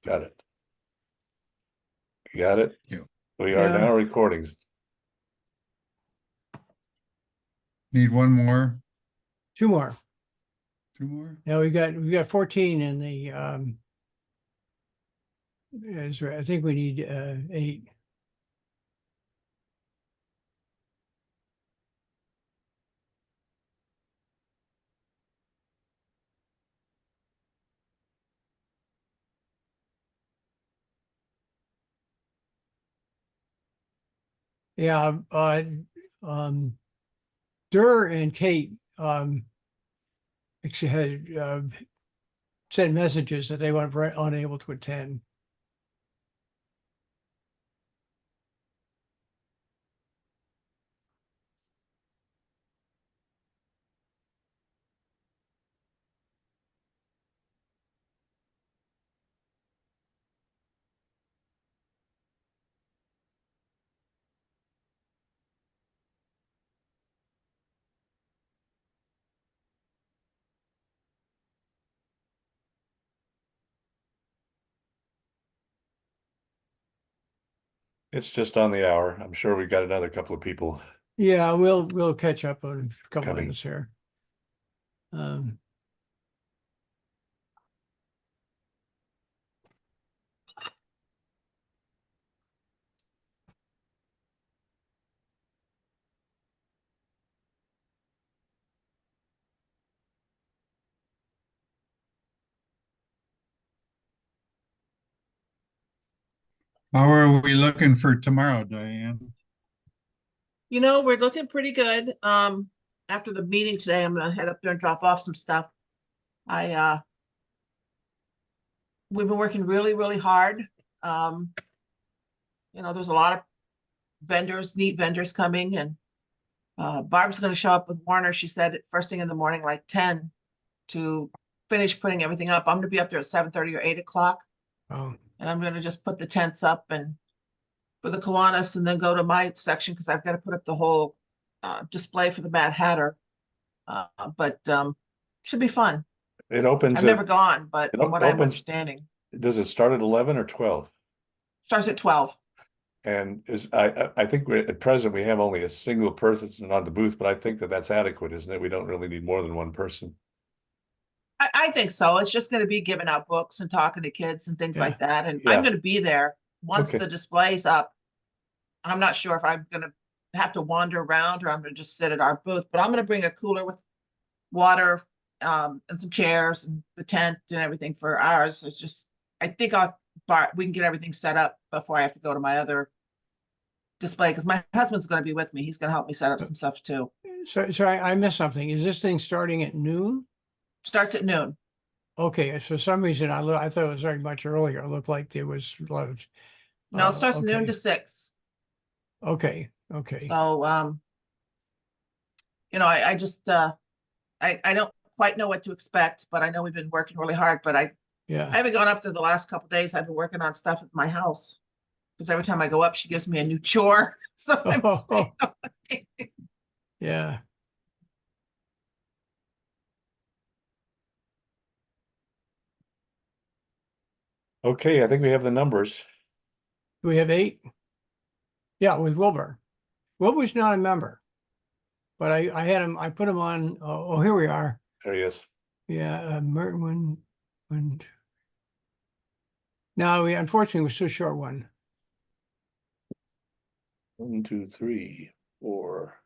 Got it. You got it? Yeah. We are Yeah. now recordings. Need one more, Two more. two more? Now we got 14 in the I think we need 8. Yeah, um, Durr and Kate actually had sent messages that they were unable to attend. It's just on the hour. I'm sure we've got another couple of people Yeah, we'll catch up on a couple coming. minutes here. Um, How are we looking for tomorrow, Diane? We're looking pretty good. After the meeting today, I'm gonna head up there and drop off some stuff. We've been working really, really hard. There's a lot of neat vendors coming, and Barb's gonna show up with Warner, she said, first thing in the morning, like 10, to finish putting everything up. I'm gonna be up there at 7:30 or 8 o'clock, oh, and I'm gonna just put the tents up and for the Kiwanis, and then go to my section because I've got to put up the whole display for the Mad Hatter. But should be fun. It opens I've never gone, but it from what I'm opens- understanding, Does it start at 11 or 12? starts at 12. And I think at present we have only a single person on the booth, but I think that's adequate, isn't it? We don't really need more than one person. I think so. It's just going to be giving out books and talking to kids and things Yeah. like that. And Yeah. I'm going to be there once Okay. the display's up. I'm not sure if I'm going to have to wander around or I'm going to just sit at our booth, but I'm going to bring a cooler with water and some chairs and the tent and everything for ours. It's just, I think we can get everything set up before I have to go to my other display because my husband's going to be with me. He's going to help me set up some stuff too. so I missed something. Is this thing starting at noon? Starts at noon. Okay, for some reason I thought it was very much earlier. It looked like there was loads. No, it starts noon okay. to 6. Okay. So I just I don't quite know what to expect, but I know we've been working really hard. But I Yeah. haven't gone up there the last couple of days. I've been working on stuff at my house because every time I go up, she gives me a new chore. So I'm staying up. Yeah. Okay, I think we have the numbers. Do we have 8? Yeah, with Wilbur. Wilbur's not a member, but I had him. I put him on. Oh, here we are. There he is. Yeah, Merton one. No, we unfortunately was too short one. 1, 2, 3, 4.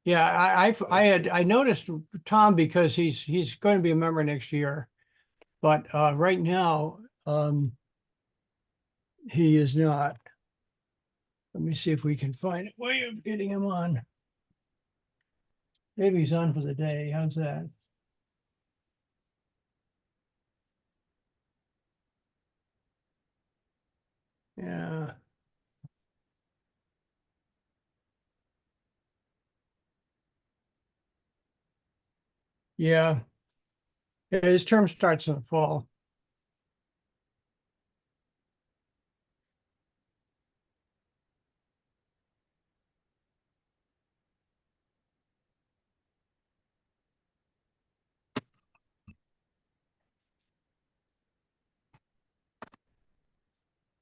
Yeah, I noticed Tom because he's going to be a member next year, but right now he is not. Let me see if we can find a way of getting him on. Maybe he's on for the day. How's that? Yeah. Yeah. His term starts in the fall.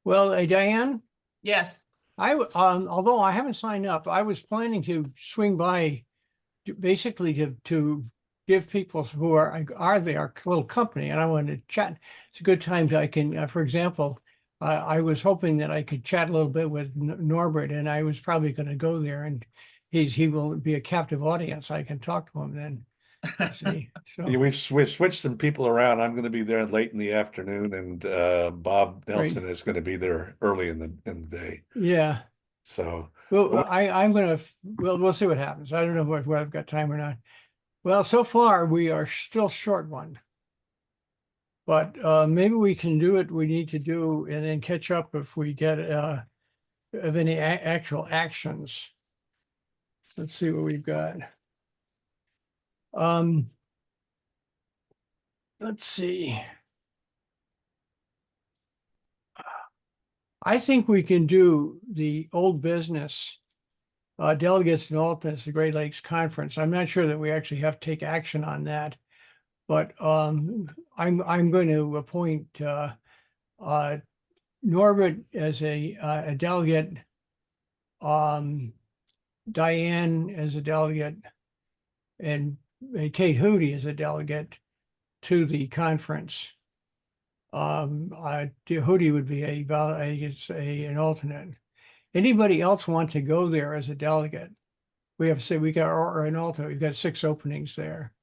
Well, Diane, Yes, although I haven't signed up, I was planning to swing by basically to give people who are they our little company, and I wanted to chat. It's a good time I can, for example, I was hoping that I could chat a little bit with Norbert, and I was probably going to go there, and he will be a captive audience. I can talk to him then. See, Yeah, so we've switched some people around. I'm going to be there late in the afternoon, and Bob Great. Nelson is going to be there early in the day. yeah. So Well, I'm gonna we'll see what happens. I don't know whether I've got time or not. Well, so far we are still short one. But maybe we can do what we need to do and then catch up if we get of any actual actions. Let's see what we've got. Let's see. I think we can do the old business delegates and alternates, the Great Lakes Conference. I'm not sure that we actually have to take action on that, but I'm going to appoint Norbert as a delegate, Diane as a delegate, and Kate Hootie as a delegate to the conference. Hootie would be an alternate. Anybody else want to go there as a delegate? We have to say we got or an alternate. We've got 6 openings there.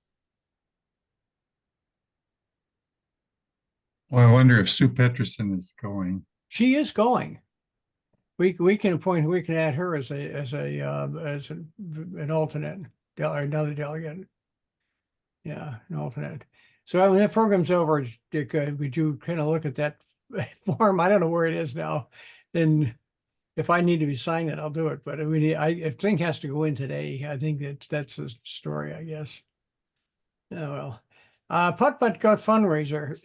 Well, I wonder if Sue Peterson is going. She is going. We can appoint. We can add her as an alternate, or another delegate. Yeah, an alternate. So when that program's over, Dick, would you kind of look at that form? I don't know where it is now. Then if I need to be signed it, I'll do it. But I mean, if thing has to go in today, I think that's the story, I guess. Oh well. Putt got fundraiser.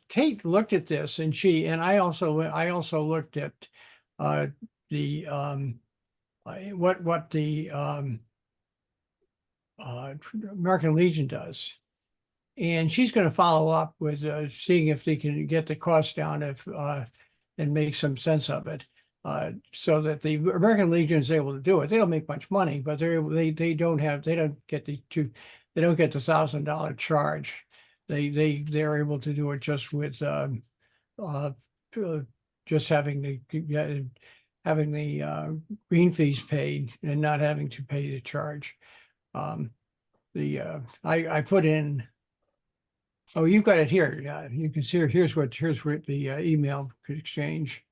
Kate looked at this, and I also looked at the what the American Legion does, and she's going to follow up with seeing if they can get the cost down and make some sense of it, so that the American Legion is able to do it. They don't make much money, but they don't get the $1,000 charge. They're able to do it just with just having the green fees paid and not having to pay the charge. I put in. Oh, you've got it here. You can see here's what the email exchange.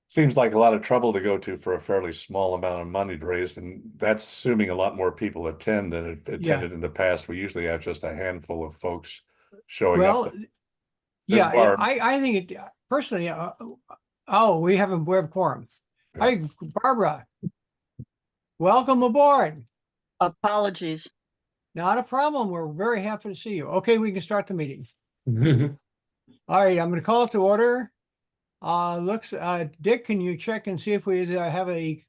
seems like a lot of trouble to go to for a fairly small amount of money to raise, and that's assuming a lot more people attend than attended in the past. We usually have just a handful of folks showing up. Well, yeah, I think it personally. Oh, we have a quorum. Yeah. Hi, Barbara. Welcome aboard. Apologies. Not a problem. We're very happy to see you. Okay, we can start the meeting. All right, I'm going to call it to order. Dick, can you check and see if we have a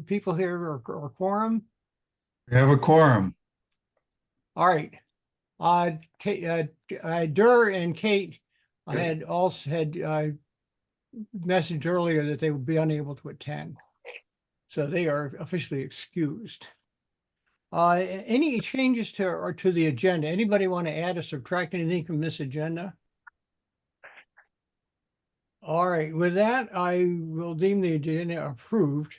people here or quorum? We have a quorum. All right. Kate, Durr and Kate had messaged earlier that they would be unable to attend, so they are officially excused. Any changes to the agenda? Anybody want to add or subtract anything from this agenda? All right, with that, I will deem the agenda approved.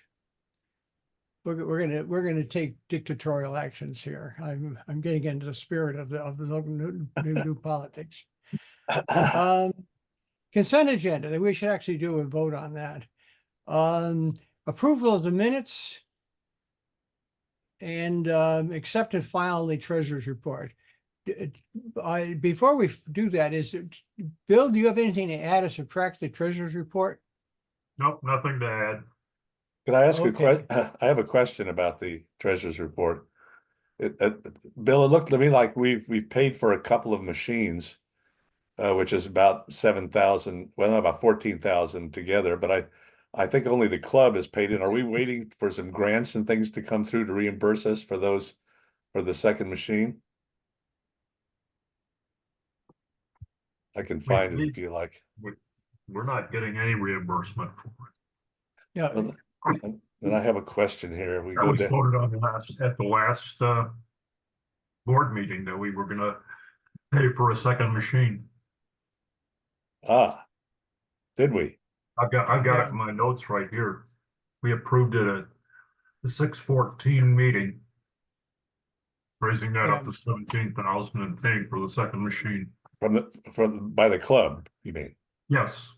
We're gonna take dictatorial actions here. I'm getting into the spirit of the new politics. Consent agenda, that we should actually do a vote on that. Approval of the minutes and accept and file the treasurer's report. Before we do that, Bill, do you have anything to add or subtract the treasurer's report? Nope, nothing to add. Could I ask a Okay. question? I have a question about the treasurer's report. Bill, it looked to me like we've paid for a couple of machines, which is about 7,000, well, about 14,000 together. But I think only the club is paid in. Are we waiting for some grants and things to come through to reimburse us for those, for the second machine? I can find it if you like. We're not getting any reimbursement for it. Yeah, Well, then I have a question here. We That go was down. voted on at the last board meeting that we were gonna pay for a second machine. Ah, did we? I got Yeah. it in my notes right here. We approved it at the 6/14 meeting. Raising that up Yeah. to 17,000 and paying for the second machine. By the club, you mean? Yes,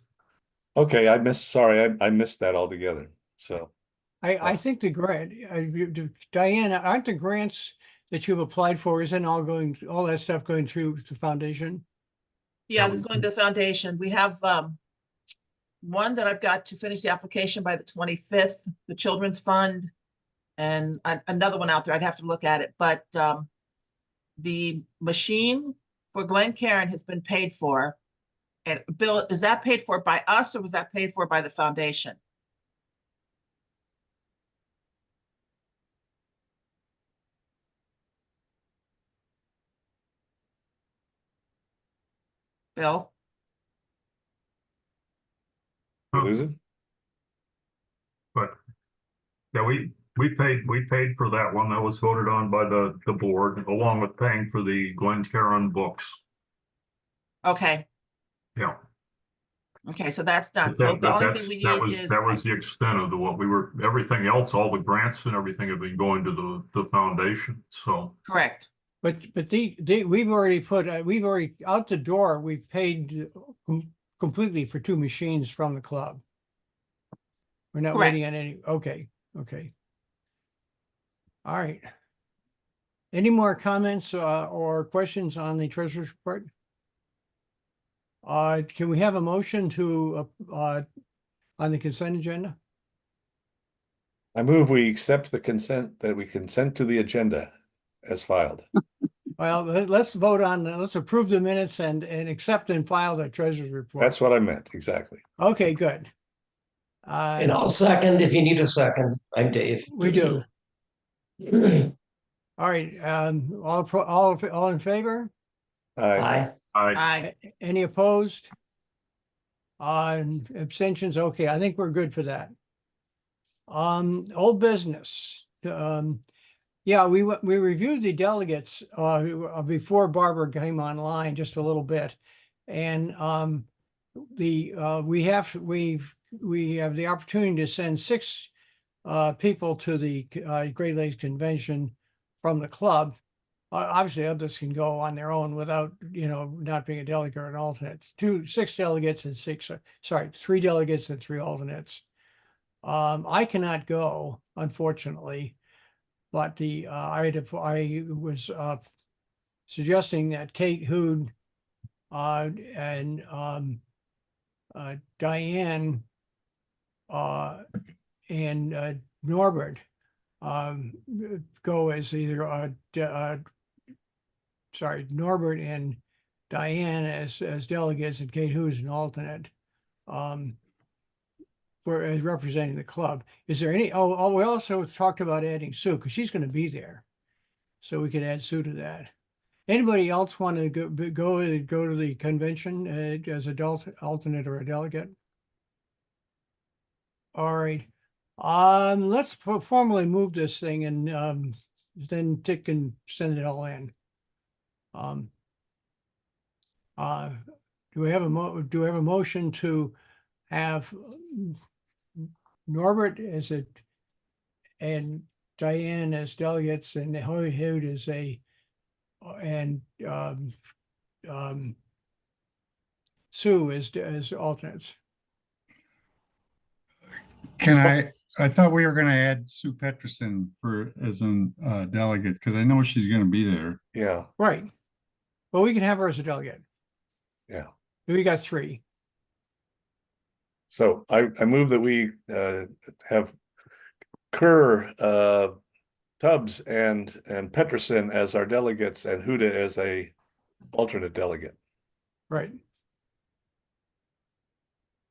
Okay, sorry, I missed that altogether. So, I think the grant, Diane, aren't the grants that you've applied for, isn't all that stuff going through the foundation? Yeah, Yeah, that's going to the foundation. We have one that I've got to finish the application by the 25th, the Children's Fund, and another one out there. I'd have to look at it, but the machine for Glen Cairn has been paid for. And Bill, is that paid for by us or was that paid for by the foundation? Bill? we losing? but yeah, we paid for that one. That was voted on by the board, along with paying for the Glen Cairn books. Okay, Yeah. okay, so that's done. But So that, the but only that's, thing we that need was, is, that was the extent of what we were, everything else, all the grants and everything have been going to the foundation, so. correct. But we've already out the door, we've paid completely for 2 machines from the club. We're not Correct. waiting on any, okay. All right. Any more comments or questions on the treasurer's report? Can we have a motion to on the consent agenda? I move we accept that we consent to the agenda as filed. Well, let's vote on, let's approve the minutes and accept and file the treasurer's report. That's what I meant, exactly. Okay, good. And I'll second if you need a second. I'm Dave. We do. All right, all in favor? Aye. Aye. Any opposed? Abstentions? Okay, I think we're good for that. Old business. Yeah, we reviewed the delegates before Barbara came online just a little bit. And we have the opportunity to send 6 people to the Great Lakes Convention from the club. Obviously, others can go on their own without, not being a delegate or an alternate. 6 delegates and 3 delegates and 3 alternates. I cannot go, unfortunately, but I was suggesting that Kate Hood and Diane and Norbert go as either Norbert and Diane as delegates and Kate Hood as an alternate for representing the club. Is there any, we also talked about adding Sue because she's going to be there. So we could add Sue to that. Anybody else want to go to the convention as an alternate or a delegate? All right. Let's formally move this thing and then Dick can send it all in. Do we have a motion to have Norbert as and Diane as delegates and Hood as Sue as alternates? I thought we were gonna add Sue Peterson as an delegate, because I know she's gonna be there. Yeah, Right. Well, we can have her as a delegate. yeah. We got 3. So I move that we have Kerr, Tubbs and Peterson as our delegates and Huda as a alternate delegate. Right.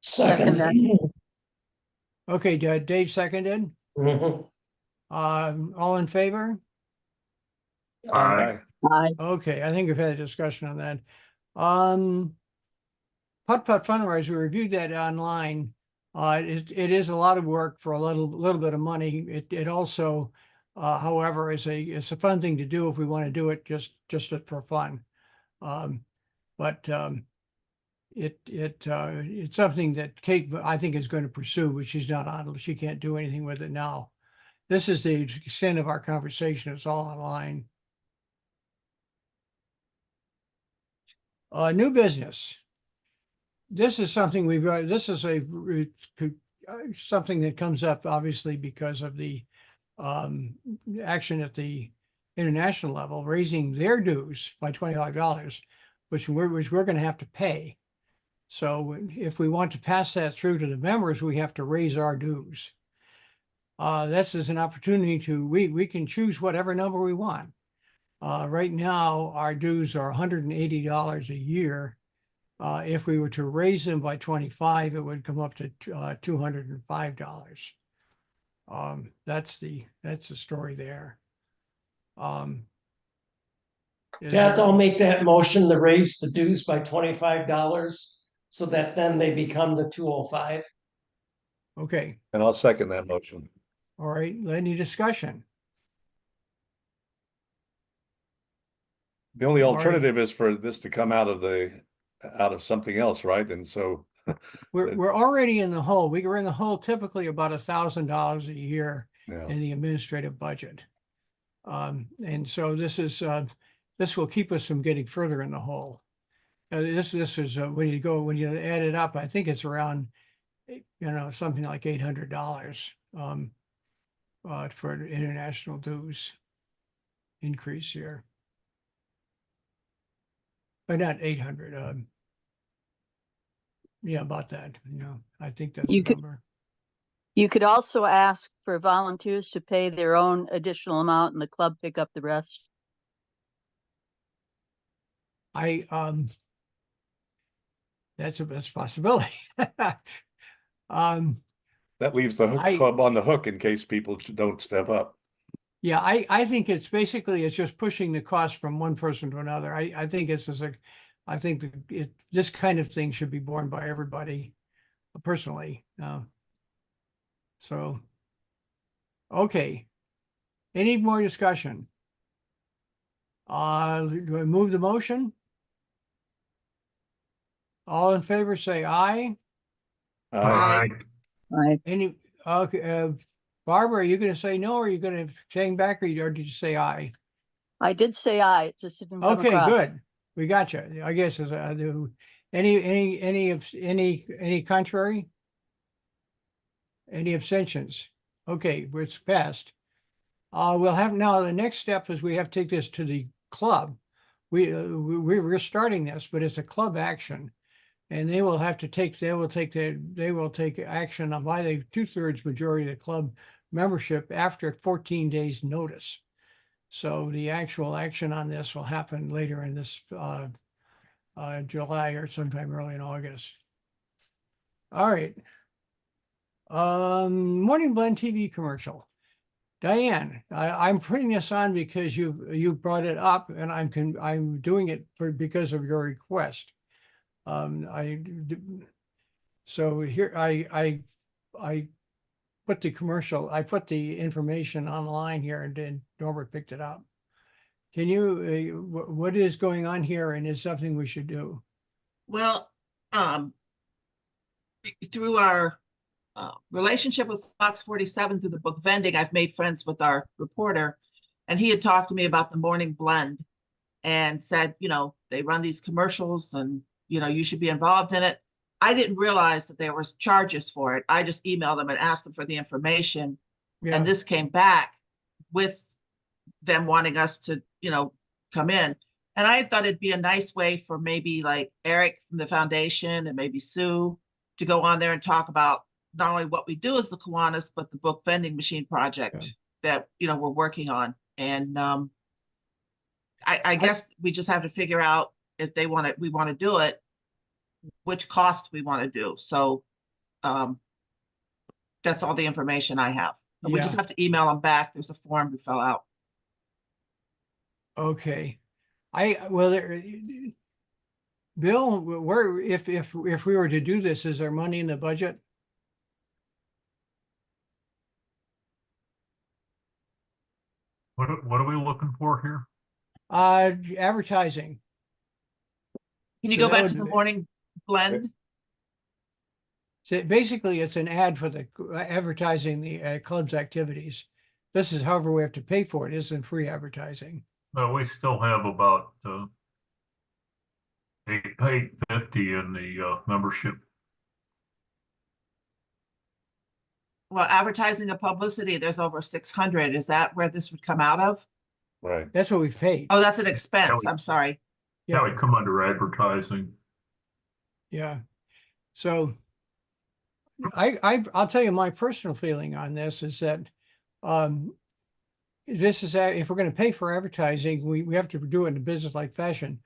Second. Okay, Dave seconded. Mhm. All in favor? Aye. Aye. Okay, I think we've had a discussion on that. Putt-putt fundraiser, we reviewed that online. It is a lot of work for a little bit of money. It also, however, it's a fun thing to do if we want to do it just for fun. It's something that Kate, I think, is going to pursue, but she's not on. She can't do anything with it now. This is the extent of our conversation. It's all online. New business. This is something this is something that comes up obviously because of the action at the international level, raising their dues by $25, which we're going to have to pay. So if we want to pass that through to the members, we have to raise our dues. This is an opportunity we can choose whatever number we want. Right now, our dues are $180 a year. If we were to raise them by 25, it would come up to $205. That's the story there. Kath, I'll make that motion to raise the dues by $25 so that then they become the 205. Okay, And I'll second that motion. all right, any discussion? The only All right. alternative is for this to come out of something else, right? And so We're already in the hole. We're in the hole typically about $1,000 a year yeah. in the administrative budget. And so this will keep us from getting further in the hole. This is when you add it up, I think it's around, something like $800 for an international dues increase here. But not 800. Yeah, about that. I think that's the number. You could also ask for volunteers to pay their own additional amount and the club pick up the rest. That's a possibility. That leaves the club on the hook in case people don't step up. Yeah, I think it's just pushing the cost from one person to another. I think this kind of thing should be borne by everybody personally. So, okay. Any more discussion? Do I move the motion? All in favor, say aye. Aye. Any, okay, Barbara, are you going to say no, or are you going to hang back, or did you say aye? I did say aye, it just didn't come Okay, across. good. We got you. I guess any contrary? Any abstentions? Okay, it's passed. We'll have now the next step is we have to take this to the club. We're starting this, but it's a club action, and they will take action on by the 2/3 majority of the club membership after 14 days notice. So the actual action on this will happen later in this July or sometime early in August. All right. Morning Blend TV commercial. Diane, I'm putting this on because you brought it up, and I'm doing it because of your request. So here I put the commercial. I put the information online here, and then Norbert picked it up. Can you? What is going on here, and is something we should do? Well, through our relationship with Fox 47 through the book vending, I've made friends with our reporter, and he had talked to me about the Morning Blend and said, they run these commercials and, you should be involved in it. I didn't realize that there was charges for it. I just emailed them and asked them for the information. Yeah. And this came back with them wanting us to, come in. And I thought it'd be a nice way for maybe like Eric from the foundation and maybe Sue to go on there and talk about not only what we do as the Kiwanis, but the book vending machine project that, we're working on. And I guess we just have to figure out if we want to do it, which cost we want to do. So That's all the information I have. We just Yeah. have to email them back. There's a form to fill out. Okay. Well, Bill, where, if we were to do this, is there money in the budget? What are we looking for here? Advertising. Can you So go that back would to the be- morning blend? So basically, it's an ad for the advertising the club's activities. This is however we have to pay for it. It isn't free advertising. We still have about, 850 in the, membership. Well, advertising and publicity, there's over 600. Is that where this would come out of? Right. That's what we've paid. Oh, that's an expense. I'm sorry. That Yeah, would come under advertising. yeah. So I'll tell you my personal feeling on this is that this is if we're going to pay for advertising, we have to do it in a business-like fashion.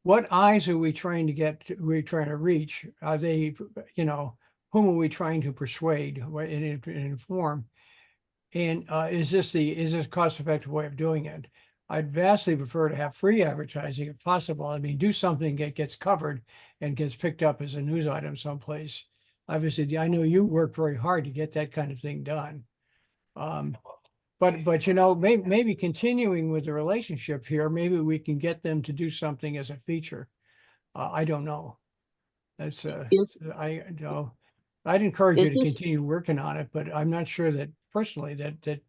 What eyes are we trying to get? We're trying to reach? Are they, whom are we trying to persuade and inform? And is this cost-effective way of doing it? I'd vastly prefer to have free advertising if possible. I mean, do something that gets covered and gets picked up as a news item someplace. Obviously, I know you work very hard to get that kind of thing done. But maybe continuing with the relationship here, maybe we can get them to do something as a feature. I don't know. That's I'd encourage you to continue working on it, but I'm not sure that personally that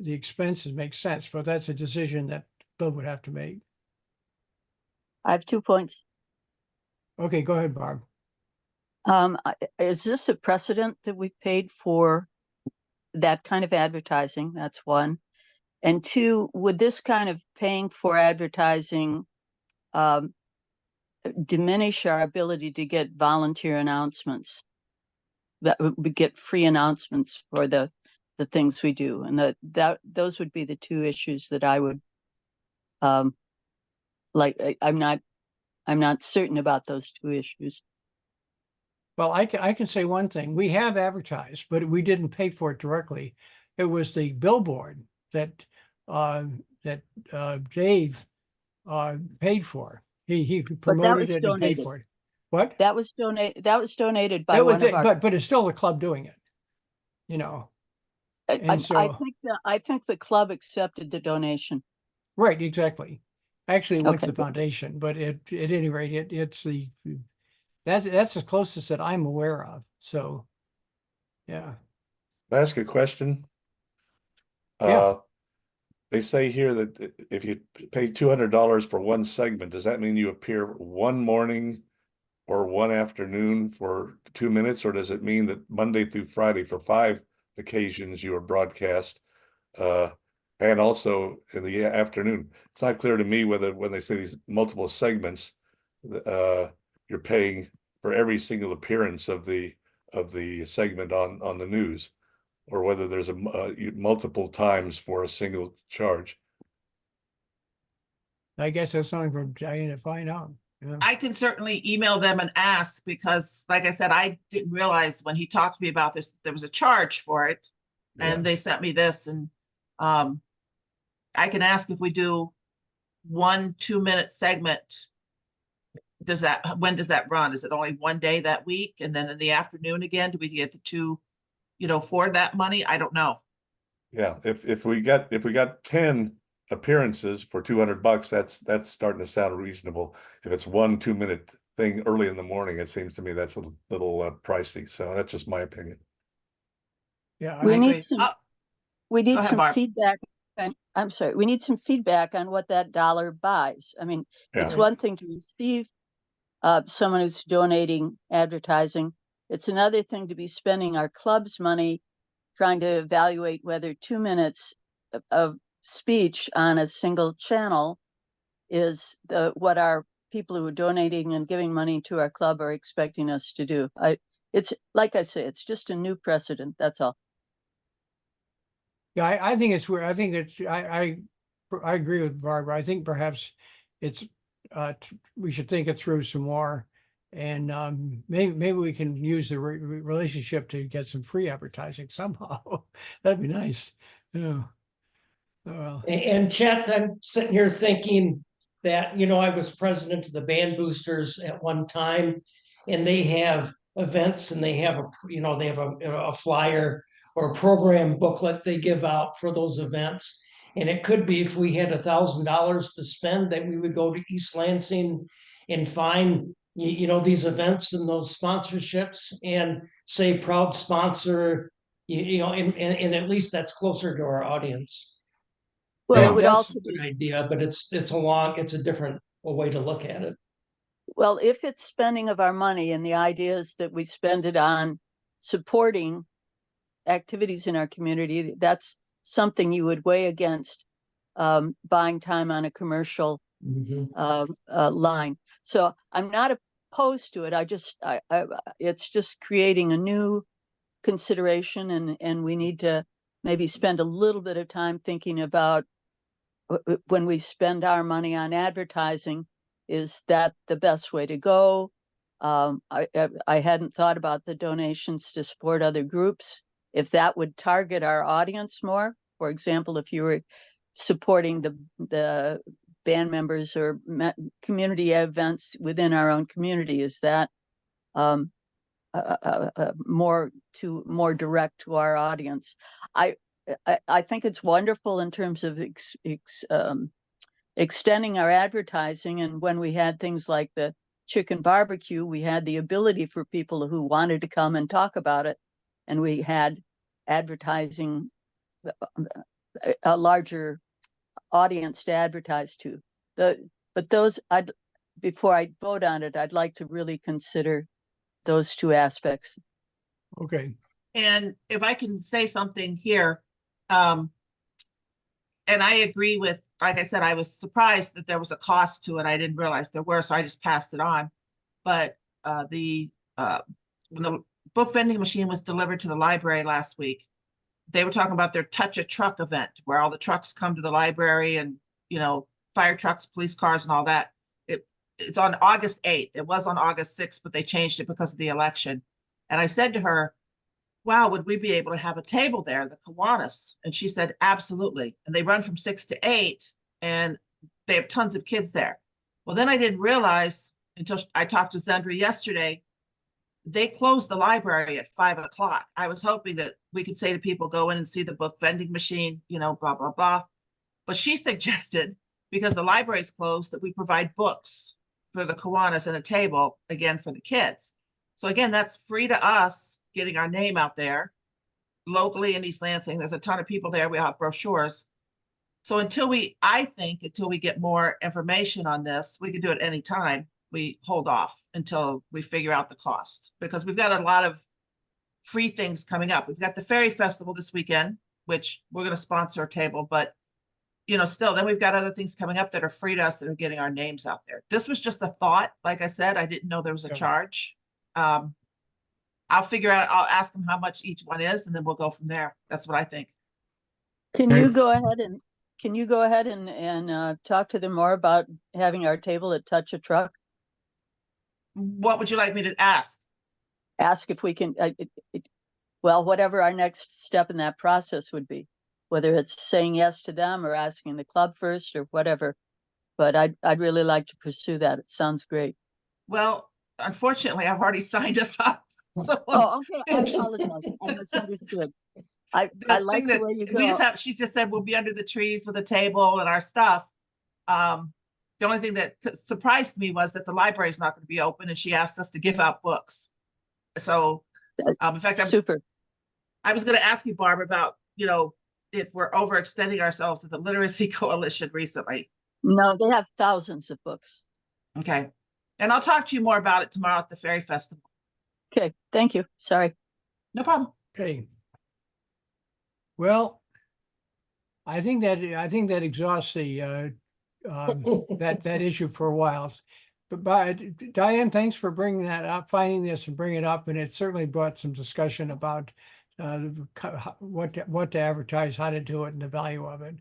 the expenses make sense, but that's a decision that Bill would have to make. I have 2 points. Okay, go ahead, Barb. Is this a precedent that we paid for that kind of advertising? That's one. And two, would this kind of paying for advertising diminish our ability to get volunteer announcements? That we get free announcements for the things we do, and those would be the two issues that I would like. I'm not certain about those two issues. Well, I can say one thing. We have advertised, but we didn't pay for it directly. It was the billboard that Dave paid for. He promoted it and paid for it. What? That was donated by one of our. But it's still the club doing it, And so, I think the club accepted the donation. Right, exactly. Actually, it went to Okay. the foundation, but at any rate, that's the closest that I'm aware of. So, yeah. Can I ask a question? Yeah. They say here that if you pay $200 for one segment, does that mean you appear one morning or one afternoon for 2 minutes, or does it mean that Monday through Friday for 5 occasions you are broadcast, and also in the afternoon? It's not clear to me whether when they say these multiple segments, you're paying for every single appearance of the segment on the news, or whether there's a multiple times for a single charge. I guess that's something for Diane to find out. Yeah. I can certainly email them and ask because, like I said, I didn't realize when he talked to me about this, there was a charge for it. And they sent me this, and I can ask if we do 1 2-minute segment. When does that run? Is it only one day that week? And then in the afternoon again, do we get the two, for that money? I don't know. Yeah, if we got 10 appearances for $200, that's starting to sound reasonable. If it's 1 2-minute thing early in the morning, it seems to me that's a little pricey. So that's just my opinion. Yeah, We I need agree. some. Oh, We need go ahead, some Barb. feedback. And I'm sorry, we need some feedback on what that dollar buys. I mean, it's Yeah. one thing to receive someone who's donating advertising. It's another thing to be spending our club's money trying to evaluate whether 2 minutes of speech on a single channel is what our people who are donating and giving money to our club are expecting us to do. It's like I say, it's just a new precedent. That's all. Yeah, I think it's weird. I think I agree with Barbara. I think perhaps it's we should think it through some more And maybe we can use the relationship to get some free advertising somehow. That'd be nice. Yeah. Oh, well. And Chet, I'm sitting here thinking that, you know, I was president of the Band Boosters at one time, and they have events and they have they have a flyer or a program booklet they give out for those events. And it could be if we had $1,000 to spend, that we would go to East Lansing and find, these events and those sponsorships and say proud sponsor, and at least that's closer to our audience. Well, Yeah, it would that's also a good be, idea, but it's a different way to look at it. well, if it's spending of our money and the idea is that we spend it on supporting activities in our community, that's something you would weigh against buying time on a commercial line. So I'm not opposed to it. It's just creating a new consideration, and we need to maybe spend a little bit of time thinking about when we spend our money on advertising, is that the best way to go? I hadn't thought about the donations to support other groups. If that would target our audience more, for example, if you were supporting the band members or community events within our own community, is that more direct to our audience? I think it's wonderful in terms of extending our advertising. And when we had things like the chicken barbecue, we had the ability for people who wanted to come and talk about it. And we had advertising, a larger audience to advertise to. Before I vote on it, I'd like to really consider those two aspects. Okay. And if I can say something here, and I agree with, like I said, I was surprised that there was a cost to it. I didn't realize there were, so I just passed it on. But when the book vending machine was delivered to the library last week, they were talking about their Touch a Truck event, where all the trucks come to the library and, fire trucks, police cars and all that. It's on August 8th. It was on August 6th, but they changed it because of the election. And I said to her, wow, would we be able to have a table there, the Kiwanis? And she said, absolutely. And they run from 6 to 8, and they have tons of kids there. Well, then I didn't realize until I talked to Zendra yesterday, they closed the library at 5 o'clock. I was hoping that we could say to people, go in and see the book vending machine, blah, blah, blah. But she suggested, because the library's closed, that we provide books for the Kiwanis and a table, again, for the kids. So again, that's free to us, getting our name out there locally in East Lansing. There's a ton of people there. We have brochures. So until we get more information on this, we can do it anytime. We hold off until we figure out the cost, because we've got a lot of free things coming up. We've got the Fairy Festival this weekend, which we're going to sponsor a table, but still, then we've got other things coming up that are free to us that are getting our names out there. This was just a thought. Like I said, I didn't know there was a charge. I'll ask them how much each one is, and then we'll go from there. That's what I think. Can you go ahead and talk to them more about having our table at Touch a Truck? What would you like me to ask? Ask if we can, whatever our next step in that process would be, whether it's saying yes to them or asking the club first or whatever. But I'd really like to pursue that. It sounds great. Well, unfortunately, I've already signed us up. So okay. I apologize. I misunderstood. I like the way you go. She just said we'll be under the trees with a table and our stuff. The only thing that surprised me was that the library is not going to be open, and she asked us to give out books. So, in fact, I was going to ask you, Barb, about if we're overextending ourselves at the Literacy Coalition recently. No, they have thousands of books. Okay, and I'll talk to you more about it tomorrow at the Fairy Festival. Okay, thank you. Sorry. No problem. Okay. Well, I think that exhausts the that issue for a while. But Diane, thanks for bringing that up, finding this and bringing it up, and it certainly brought some discussion about what to advertise, how to do it, and the value of it.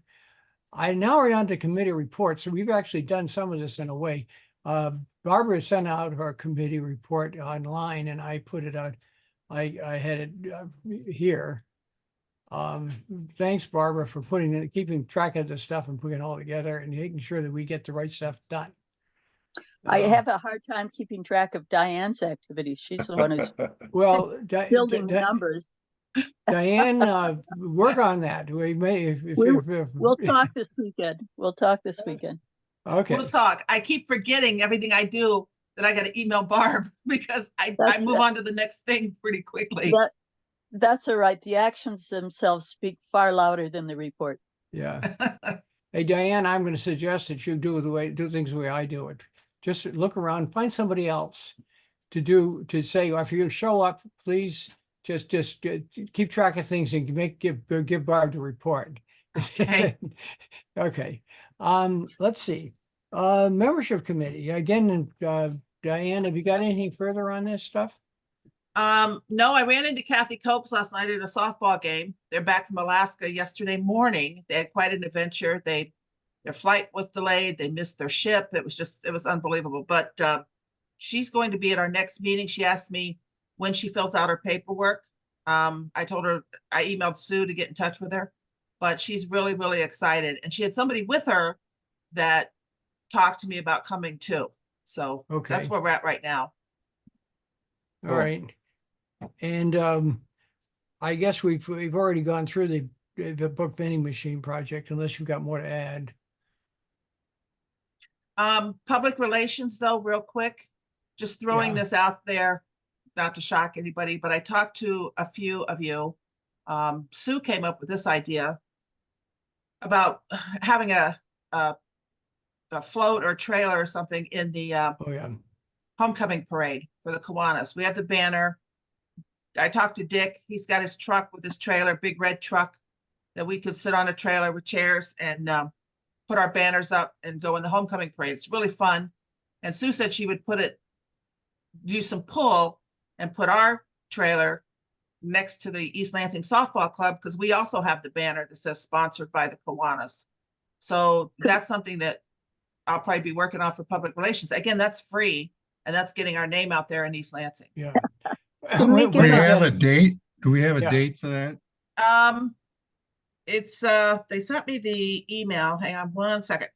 Now we're on to committee reports. So we've actually done some of this in a way. Barbara sent out her committee report online and I put it out. I had it here. Thanks, Barbara, for keeping track of this stuff and putting it all together and making sure that we get the right stuff done. I have a hard time keeping track of Diane's activities. She's the one who's Well, building the numbers. Diane, work on that. We may, if We'll talk this weekend. We'll talk this weekend. Okay. We'll talk. I keep forgetting everything I do that I got to email Barb because I That's move it. on to the next thing pretty quickly. That's all right. The actions themselves speak far louder than the report. Yeah. Hey, Diane, I'm going to suggest that you do things the way I do it. Just look around, find somebody else to say, if you're going to show up, please just keep track of things and give Barb the report. Okay. Okay. Let's see. Membership committee again. Diane, have you got anything further on this stuff? No, I ran into Kathy Copes last night at a softball game. They're back from Alaska yesterday morning. They had quite an adventure. Their flight was delayed. They missed their ship. It was unbelievable. But she's going to be at our next meeting. She asked me when she fills out her paperwork. I told her, I emailed Sue to get in touch with her, but she's really, really excited. And she had somebody with her that talked to me about coming too. So that's where we're at right now. All right. And I guess we've already gone through the book vending machine project, unless you've got more to add. Public relations though, real quick, just throwing this out there, not to shock anybody, but I talked to a few of you. Sue came up with this idea about having a float or trailer or something in the homecoming parade for the Kiwanis. We have the banner. I talked to Dick. He's got his truck with his trailer, big red truck that we could sit on a trailer with chairs and put our banners up and go in the homecoming parade. It's really fun. And Sue said she would do some pull and put our trailer next to the East Lansing Softball Club, because we also have the banner that says sponsored by the Kiwanis. So that's something that I'll probably be working on for public relations. Again, that's free, and that's getting our name out there in East Lansing. Yeah. Do we have a date? Do we have a date for that? It's they sent me the email. Hang on one second.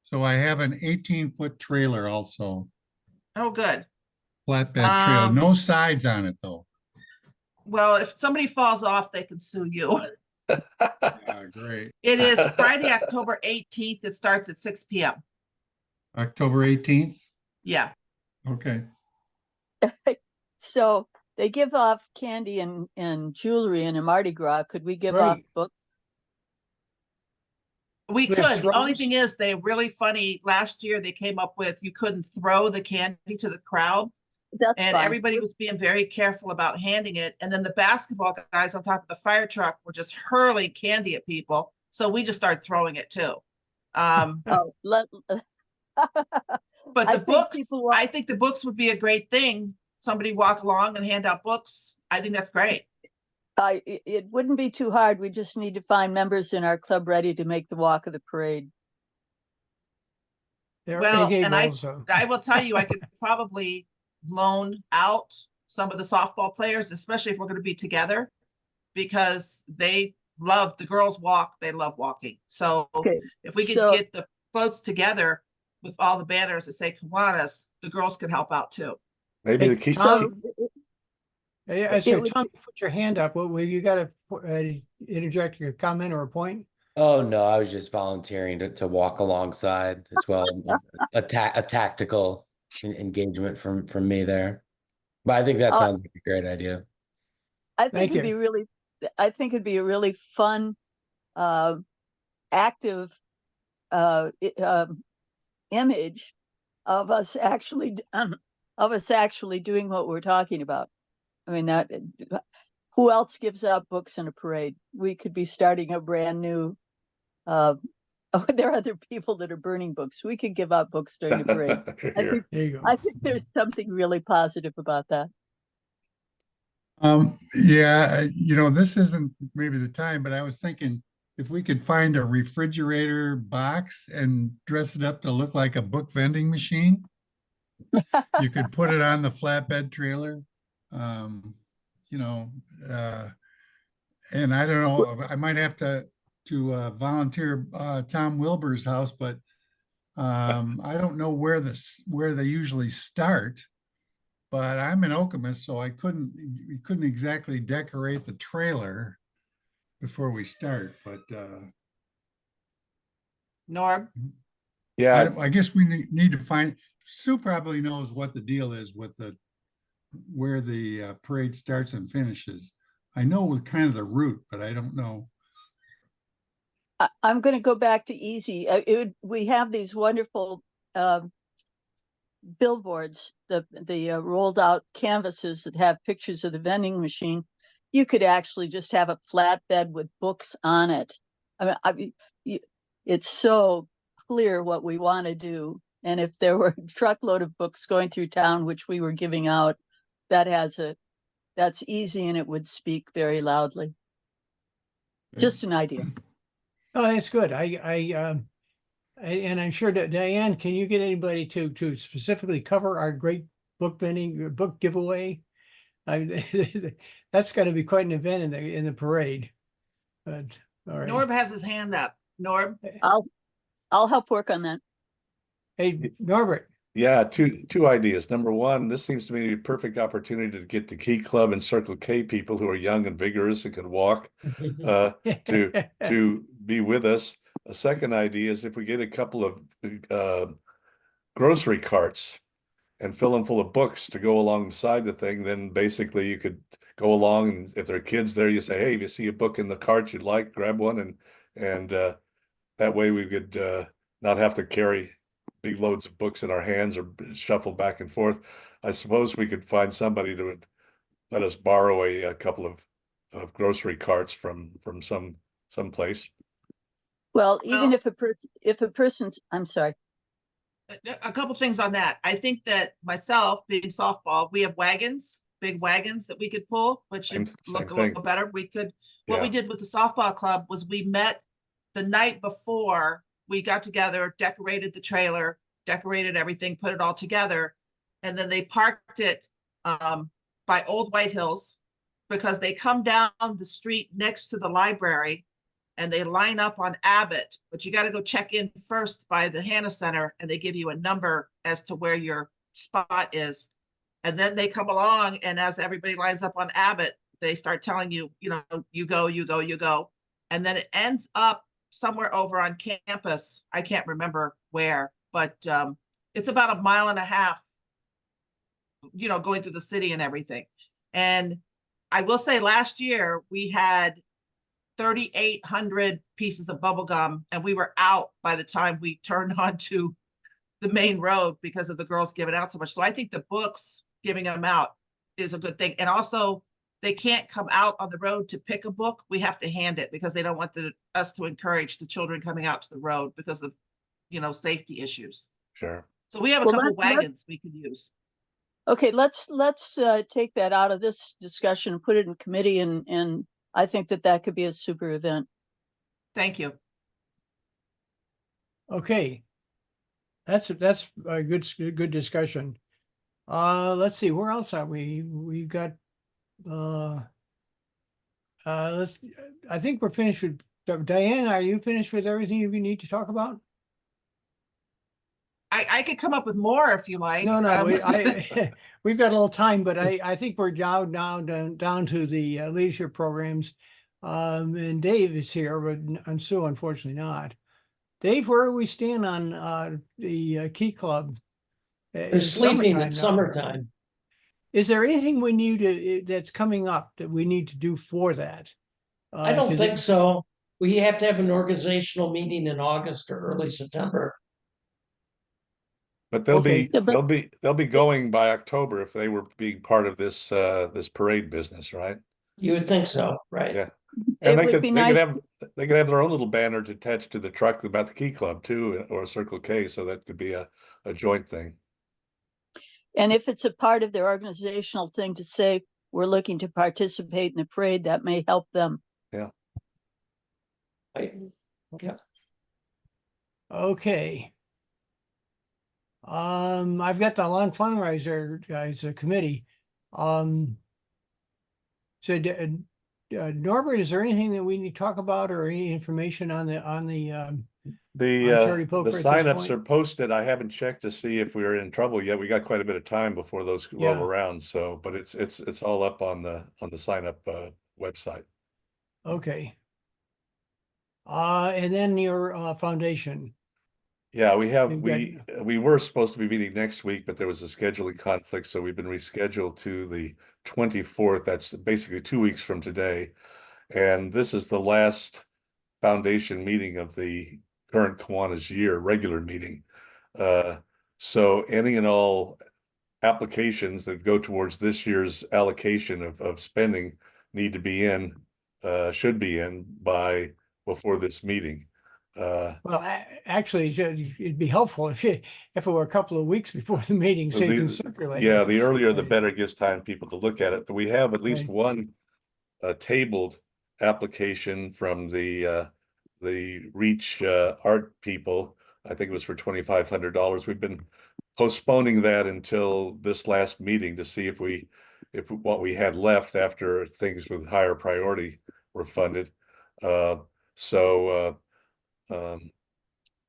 So I have an 18-foot trailer also, Oh, good. flatbed trailer, no sides on it though. Well, if somebody falls off, they can sue you. Yeah, great. It is Friday, October 18th. It starts at 6 p.m. October 18th? Yeah. Okay. So they give off candy and jewelry in a Mardi Gras. Could we give off books? We could. The only thing is, they're really funny. Last year, they came up with you couldn't throw the candy to the crowd. That's and fine. Everybody was being very careful about handing it. And then the basketball guys on top of the fire truck were just hurling candy at people. So we just started throwing it too. But the books, I think the books would be a great thing. Somebody walk along and hand out books. I think that's great. It wouldn't be too hard. We just need to find members in our club ready to make the walk of the parade. Well, and I will tell you, I could probably loan out some of the softball players, especially if we're going to be together, because they love the girls walk. They love walking. So if we could get the floats together with all the banners that say Kiwanis, the girls could help out too. Maybe the key. So Tom, put your hand up. Well, you got to interject your comment or a point. Oh no, I was just volunteering to walk alongside as well. a tactical engagement from me there, but I think that sounds like a great idea. I think it'd be a really fun, active image of us actually doing what we're talking about. I mean, who else gives out books in a parade? We could be starting a brand new. There are other people that are burning books. We could give out books during the parade. I think there's something really positive about that. Yeah, this isn't maybe the time, but I was thinking if we could find a refrigerator box and dress it up to look like a book vending machine, you could put it on the flatbed trailer. Um, you know, and I don't know, I might have to volunteer Tom Wilbur's house, but I don't know where where they usually start. But I'm in Okemos, so we couldn't exactly decorate the trailer before we start. But Norm, Yeah, I guess we need to find. Sue probably knows what the deal is with where the parade starts and finishes. I know with kind of the route, but I don't know. I'm going to go back to easy. We have these wonderful billboards, the rolled out canvases that have pictures of the vending machine. You could actually just have a flatbed with books on it. I mean, it's so clear what we want to do. And if there were a truckload of books going through town, which we were giving out, that's easy and it would speak very loudly. Just an idea. Oh, that's good. And I'm sure that Diane, can you get anybody to specifically cover our great book giveaway? That's got to be quite an event in the parade. But all right. Norm has his hand up. Norm, I'll help work on that. Hey, Norbert. yeah, two ideas. Number one, this seems to me a perfect opportunity to get the Key Club and Circle K people who are young and vigorous and can walk to be with us. A second idea is if we get a couple of grocery carts and fill them full of books to go alongside the thing, then basically you could go along, and if there are kids there, you say, hey, if you see a book in the cart you'd like, grab one, and that way we could not have to carry big loads of books in our hands or shuffle back and forth. I suppose we could find somebody to let us borrow a couple of grocery carts from some place. Well, even Well- if a person's, I'm sorry. a couple things on that. I think that myself, being softball, we have wagons, big wagons that we could pull, which Same should look a thing. little better. What we Yeah. did with the softball club was we met the night before, we got together, decorated the trailer, decorated everything, put it all together. And then they parked it by Old White Hills because they come down the street next to the library and they line up on Abbott, but you got to go check in first by the Hannah Center and they give you a number as to where your spot is. And then they come along, and as everybody lines up on Abbott, they start telling you, you know, you go, you go, you go. And then it ends up somewhere over on campus. I can't remember where, but it's about 1.5 miles, you know, going through the city and everything. And I will say last year we had 3,800 pieces of bubble gum, and we were out by the time we turned onto the main road because of the girls giving out so much. So I think the books giving them out is a good thing. And also, they can't come out on the road to pick a book. We have to hand it because they don't want us to encourage the children coming out to the road because of, you know, safety issues. Sure. So we have a Well, couple wagons we could use. Okay, let's take that out of this discussion and put it in committee, and I think that could be a super event. Thank you. Okay. That's a good discussion. Let's see, where else are we? We've got I think we're finished with Diane. Are you finished with everything you need to talk about? I could come up with more if you like. No, we've got a little time, but I think we're down to the leadership programs. And Dave is here, but and Sue, unfortunately not. Dave, where are we stand on the Key Club? They're sleeping. It's summertime. Is there anything we need that's coming up that we need to do for that? I don't think so. We have to have an organizational meeting in August or early September. But they'll Okay. they'll be going by October if they were being part of this this parade business, right? You would think so, right? Yeah. And It would be nice. they could have their own little banner attached to the truck about the Key Club too, or Circle K, so that could be a joint thing. And if it's a part of their organizational thing to say, we're looking to participate in the parade, that may help them. Yeah. Yeah. Okay. I've got the lawn fundraiser guys, committee. So Norbert, is there anything that we need to talk about or any information on the on charity The poker at this signups are point? posted. I haven't checked to see if we're in trouble yet. We got quite a bit of time before those roll Yeah. around. So, but it's all up on the sign up website. Okay. And then your foundation. Yeah, we have You've got- we were supposed to be meeting next week, but there was a scheduling conflict, so we've been rescheduled to the 24th. That's basically 2 weeks from today. And this is the last foundation meeting of the current Kiwanis year, regular meeting. So any and all applications that go towards this year's allocation of spending need to be in, should be in by before this meeting. Well, actually, it'd be helpful if it were a couple of weeks before the meeting, so you can circulate Yeah, it. the earlier the Right. better, gives time people to look at it. We have at least Right. one tabled application from the Reach art people. I think it was for $2,500. We've been postponing that until this last meeting to see if what we had left after things with higher priority were funded. So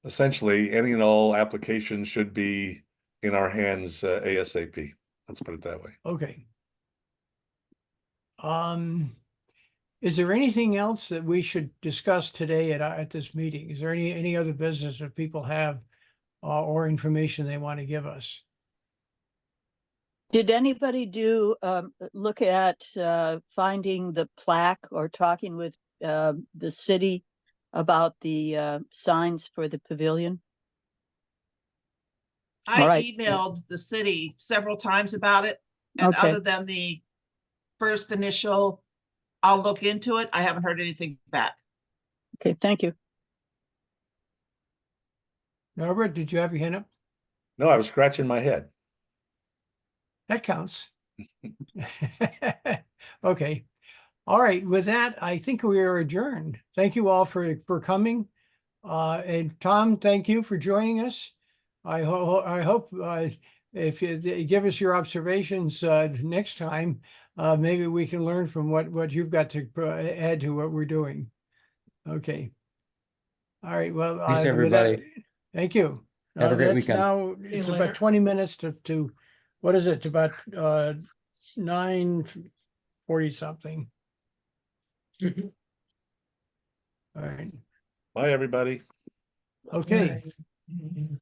essentially, any and all applications should be in our hands ASAP. Let's put it that way. Okay. Is there anything else that we should discuss today at this meeting? Is there any other business that people have or information they want to give us? Did anybody look at finding the plaque or talking with the city about the signs for the pavilion? I All right. emailed the city several times about it, and Okay. other than the first initial, I'll look into it. I haven't heard anything back. Okay, thank you. Norbert, did you have your hand up? No, I was scratching my head. That counts. Okay. All right. With that, I think we are adjourned. Thank you all for coming. And Tom, thank you for joining us. I hope if you give us your observations next time, maybe we can learn from what you've got to add to what we're doing. Okay. All right. Well, Thanks, with everybody. that, thank you. Have a great That's weekend. Now it's later. about 20 minutes to what is it? About 9:40 something. Mhm. All right. Bye, everybody. Okay. Mhm.